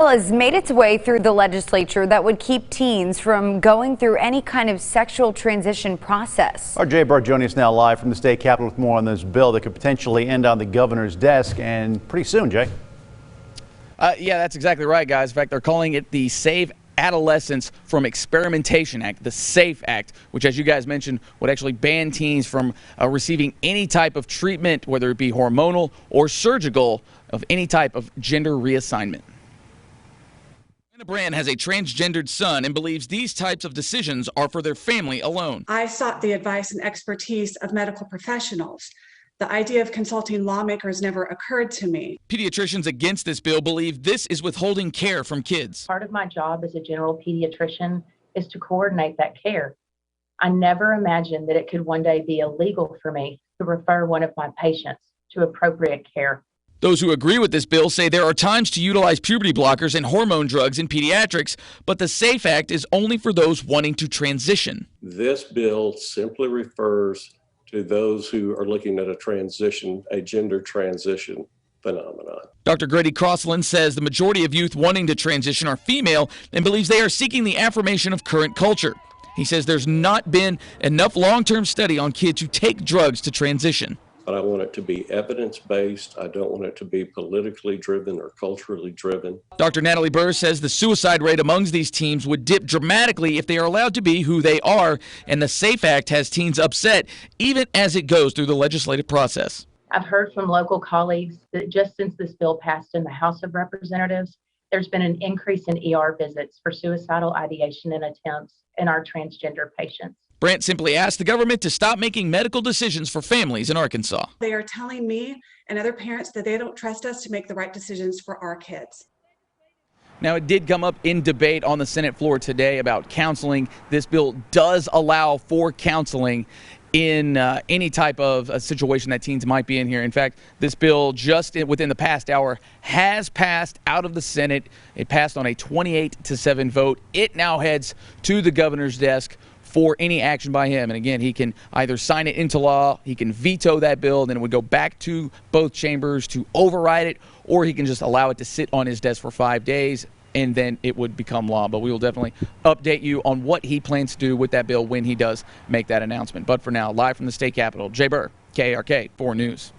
Has made its way through the legislature that would keep teens from going through any kind of sexual transition process. Our Jay Burke joining us now live from the state capitol with more on this bill that could potentially end on the governor's desk, and pretty soon, Jay. Yeah, that's exactly right, guys. In fact, they're calling it the Save Adolescents from Experimentation Act, the SAFE Act, which, as you guys mentioned, would actually ban teens from receiving any type of treatment, whether it be hormonal or surgical, of any type of gender reassignment. Brand has a transgendered son and believes these types of decisions are for their family alone. I sought the advice and expertise of medical professionals. The idea of consulting lawmakers never occurred to me. Pediatricians against this bill believe this is withholding care from kids. Part of my job as a general pediatrician is to coordinate that care. I never imagined that it could one day be illegal for me to refer one of my patients to appropriate care. Those who agree with this bill say there are times to utilize puberty blockers and hormone drugs in pediatrics, but the SAFE Act is only for those wanting to transition. This bill simply refers to those who are looking at a gender transition phenomenon. Dr. Grady Crossland says the majority of youth wanting to transition are female and believes they are seeking the affirmation of current culture. He says there's not been enough long-term study on kids who take drugs to transition. But I want it to be evidence-based. I don't want it to be politically driven or culturally driven. Dr. Natalie Burr says the suicide rate amongst these teens would dip dramatically if they are allowed to be who they are, and the SAFE Act has teens upset even as it goes through the legislative process. I've heard from local colleagues that just since this bill passed in the House of Representatives, there's been an increase in ER visits for suicidal ideation and attempts in our transgender patients. Brandt simply asked the government to stop making medical decisions for families in Arkansas. They are telling me and other parents that they don't trust us to make the right decisions for our kids. Now, it did come up in debate on the Senate floor today about counseling. This bill does allow for counseling in any type of a situation that teens might be in here. In fact, this bill just within the past hour has passed out of the Senate. It passed on a 28-7 vote. It now heads to the governor's desk for any action by him. And again, he can either sign it into law, he can veto that bill, then it would go back to both chambers to override it, or he can just allow it to sit on his desk for 5 days and then it would become law. But we will definitely update you on what he plans to do with that bill when he does make that announcement. But for now, live from the state capitol, Jay Burr, KARK 4 News.